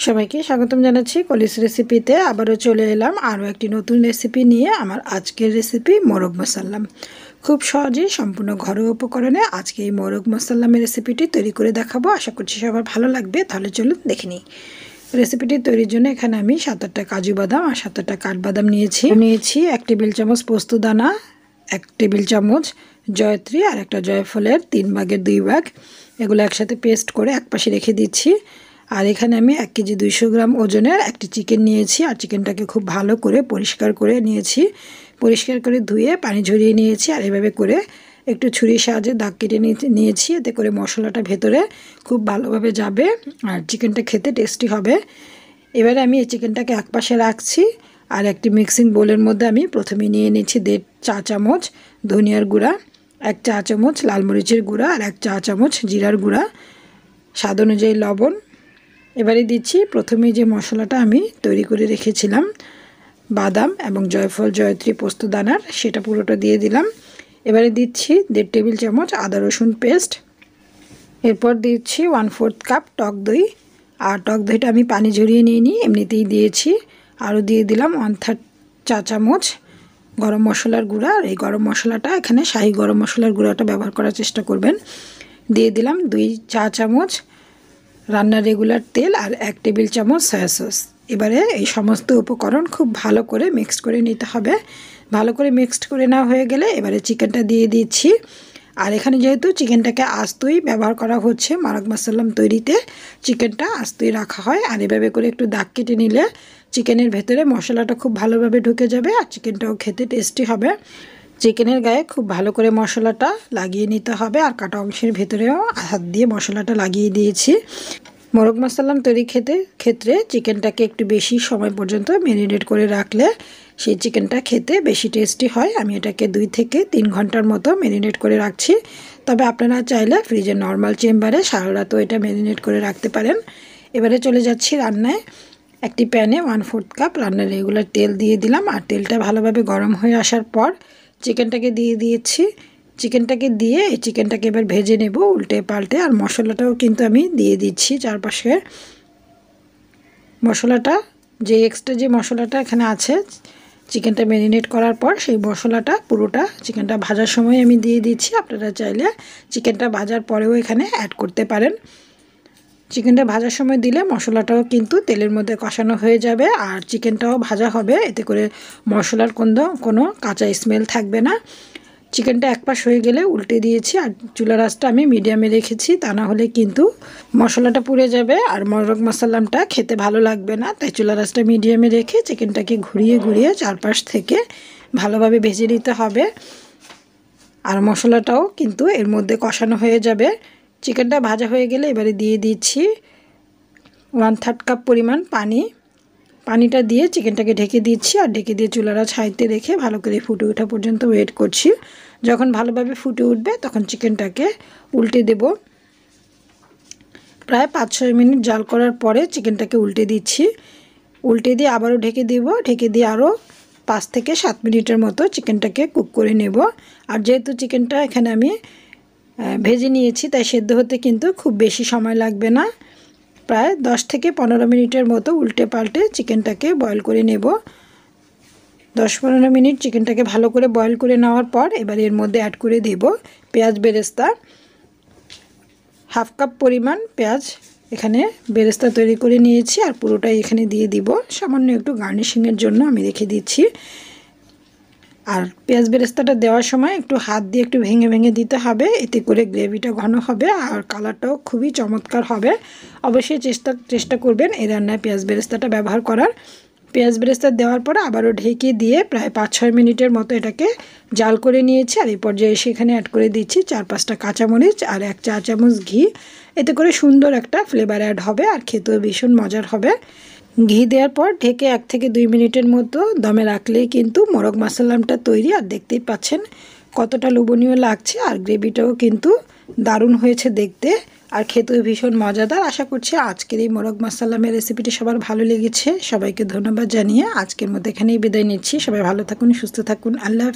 সবাইকে স্বাগতম জানাচ্ছি কলিস রেসিপিতে। আবারও চলে এলাম আরও একটি নতুন রেসিপি নিয়ে। আমার আজকের রেসিপি মোরগ মাসাল্লাম। খুব সহজেই সম্পূর্ণ ঘরোয়া উপকরণে আজকে এই মোরগ মাসাল্লামের রেসিপিটি তৈরি করে দেখাবো। আশা করছি সবার ভালো লাগবে। তাহলে চলুন দেখে নিই। রেসিপিটি তৈরির জন্য এখানে আমি 7-8টা কাজু বাদাম আর 7-8টা কাঠবাদাম নিয়েছি 1 টেবিল চামচ পোস্ত দানা, 1 টেবিল চামচ জয়ত্রী আর একটা জয়ফলের 3 ভাগের 2 ভাগ। এগুলো একসাথে পেস্ট করে একপাশে রেখে দিচ্ছি। আর এখানে আমি 1 কেজি 200 গ্রাম ওজনের একটি চিকেন নিয়েছি। আর চিকেনটাকে খুব ভালো করে পরিষ্কার করে নিয়েছি। পরিষ্কার করে ধুয়ে পানি ঝরিয়ে নিয়েছি। আর এভাবে করে একটু ছুরির সাহায্যে দাগ কেটে নিয়েছি। এতে করে মশলাটা ভেতরে খুব ভালোভাবে যাবে আর চিকেনটা খেতে টেস্টি হবে। এবারে আমি এই চিকেনটাকে একপাশে রাখছি। আর একটি মিক্সিং বোলের মধ্যে আমি প্রথমে নিয়ে নিচ্ছি 1.5 চা চামচ ধনিয়ার গুঁড়া, 1 চা চামচ লাল মরিচের গুঁড়া আর 1 চা চামচ জিরার গুঁড়া, স্বাদ অনুযায়ী লবণ। এবারে দিচ্ছি প্রথমে যে মশলাটা আমি তৈরি করে রেখেছিলাম বাদাম এবং জয়ফল জয়ত্রী পোস্ত দানার, সেটা পুরোটা দিয়ে দিলাম। এবারে দিচ্ছি 1.5 টেবিল চামচ আদা রসুন পেস্ট। এরপর দিচ্ছি 1/4 কাপ টক দই। আর টক দইটা আমি পানি ঝরিয়ে নিইনি, এমনিতেই দিয়েছি। আরও দিয়ে দিলাম 1/3 চা চামচ গরম মশলার গুঁড়া। আর এই গরম মশলাটা এখানে শাহি গরম মশলার গুঁড়াটা ব্যবহার করার চেষ্টা করবেন। দিয়ে দিলাম 2 চা চামচ রান্নার রেগুলার তেল আর 1 টেবিল চামচ সয়া সস। এবারে এই সমস্ত উপকরণ খুব ভালো করে মিক্সড করে নিতে হবে। ভালো করে মিক্সড করে নেওয়া হয়ে গেলে এবারে চিকেনটা দিয়ে দিচ্ছি। আর এখানে যেহেতু চিকেনটাকে আস্তই ব্যবহার করা হচ্ছে, মোরগ মাসাল্লাম তৈরিতে চিকেনটা আস্তই রাখা হয়। আর এভাবে করে একটু দাগ কেটে নিলে চিকেনের ভেতরে মশলাটা খুব ভালোভাবে ঢুকে যাবে আর চিকেনটাও খেতে টেস্টি হবে। চিকেনের গায়ে খুব ভালো করে মশলাটা লাগিয়ে নিতে হবে। আর কাটা অংশের ভেতরেও হাত দিয়ে মশলাটা লাগিয়ে দিয়েছি। মোরগ মাসাল্লাম তৈরি ক্ষেত্রে চিকেনটাকে একটু বেশি সময় পর্যন্ত ম্যারিনেট করে রাখলে সেই চিকেনটা খেতে বেশি টেস্টি হয়। আমি এটাকে 2 থেকে 3 ঘন্টার মতো ম্যারিনেট করে রাখছি। তবে আপনারা চাইলে ফ্রিজের নর্মাল চেম্বারে সারা রাতও এটা ম্যারিনেট করে রাখতে পারেন। এবারে চলে যাচ্ছি রান্নায়। একটি প্যানে 1/4 কাপ রান্নার রেগুলার তেল দিয়ে দিলাম। আর তেলটা ভালোভাবে গরম হয়ে আসার পর চিকেনটাকে দিয়ে দিয়েছি। চিকেনটাকে দিয়ে এই চিকেনটাকে এবার ভেজে নেব উল্টে পাল্টে। আর মশলাটাও কিন্তু আমি দিয়ে দিচ্ছি চারপাশে। মশলাটা যে এক্সট্রা যে মশলাটা এখানে আছে চিকেনটা ম্যারিনেট করার পর, সেই মশলাটা পুরোটা চিকেনটা ভাজার সময় আমি দিয়ে দিচ্ছি। আপনারা চাইলে চিকেনটা ভাজার পরেও এখানে অ্যাড করতে পারেন। চিকেনটা ভাজার সময় দিলে মশলাটাও কিন্তু তেলের মধ্যে কষানো হয়ে যাবে আর চিকেনটাও ভাজা হবে। এতে করে মশলার কোনো কাঁচা স্মেল থাকবে না। চিকেনটা এক পাশ হয়ে গেলে উল্টে দিয়েছি। আর চুলার আঁচটা আমি মিডিয়ামে রেখেছি, তা না হলে কিন্তু মশলাটা পুড়ে যাবে আর মোরগ মাসাল্লামটা খেতে ভালো লাগবে না। তাই চুলার আঁচটা মিডিয়ামে রেখে চিকেনটাকে ঘুরিয়ে ঘুরিয়ে চারপাশ থেকে ভালোভাবে ভেজে নিতে হবে। আর মশলাটাও কিন্তু এর মধ্যে কষানো হয়ে যাবে। চিকেনটা ভাজা হয়ে গেলে এবারে দিয়ে দিচ্ছি 1/3 কাপ পরিমাণ পানি। পানিটা দিয়ে চিকেনটাকে ঢেকে দিচ্ছি। আর ঢেকে দিয়ে চুলার আঁচ হাইতে রেখে ভালো করে ফুটে ওঠা পর্যন্ত ওয়েট করছি। যখন ভালোভাবে ফুটে উঠবে তখন চিকেনটাকে উল্টে দেব। প্রায় 5-6 মিনিট জাল করার পরে চিকেনটাকে উল্টে দিচ্ছি। উল্টে দিয়ে আবারও ঢেকে দেব। ঢেকে দিয়ে আরও 5 থেকে 7 মিনিটের মতো চিকেনটাকে কুক করে নেব। আর যেহেতু চিকেনটা এখানে আমি ভেজে নিয়েছি তাই সেদ্ধ হতে কিন্তু খুব বেশি সময় লাগবে না। প্রায় 10 থেকে 15 মিনিটের মতো উল্টে পাল্টে চিকেনটাকে বয়েল করে নেব। 10-15 মিনিট চিকেনটাকে ভালো করে বয়েল করে নেওয়ার পর এবার এর মধ্যে অ্যাড করে দেব পেঁয়াজ বেরেস্তা। 1/2 কাপ পরিমাণ পেঁয়াজ এখানে বেরেস্তা তৈরি করে নিয়েছি আর পুরোটাই এখানে দিয়ে দিব। সামান্য একটু গার্নিশিংয়ের জন্য আমি রেখে দিচ্ছি। আর পেঁয়াজ বেরেস্তাটা দেওয়ার সময় একটু হাত দিয়ে একটু ভেঙে ভেঙে দিতে হবে। এতে করে গ্রেভিটা ঘন হবে আর কালারটাও খুবই চমৎকার হবে। অবশ্যই চেষ্টা করবেন এই রান্নায় পেঁয়াজ বেরেস্তাটা ব্যবহার করার। পেঁয়াজ বেরেস্তা দেওয়ার পর আবারও ঢেকে দিয়ে প্রায় 5-6 মিনিটের মতো এটাকে জাল করে নিয়েছি। আর এই পর্যায়ে সেখানে অ্যাড করে দিচ্ছি 4-5টা কাঁচামরিচ আর 1 চা চামচ ঘি। এতে করে সুন্দর একটা ফ্লেভার অ্যাড হবে আর খেতেও ভীষণ মজার হবে। ঘি দেওয়ার পর ঢেকে 1 থেকে 2 মিনিটের মতো দমে রাখলেই কিন্তু মোরগ মাসাল্লামটা তৈরি। আর দেখতেই পাচ্ছেন কতটা লোভনীয় লাগছে আর গ্রেভিটাও কিন্তু দারুণ হয়েছে দেখতে আর খেতেও ভীষণ মজাদার। আশা করছি আজকের এই মোরগ মাসাল্লামের রেসিপিটি সবার ভালো লেগেছে। সবাইকে ধন্যবাদ জানিয়ে আজকের মতো এখানেই বিদায় নিচ্ছি। সবাই ভালো থাকুন, সুস্থ থাকুন। আল্লাহ হাফেজ।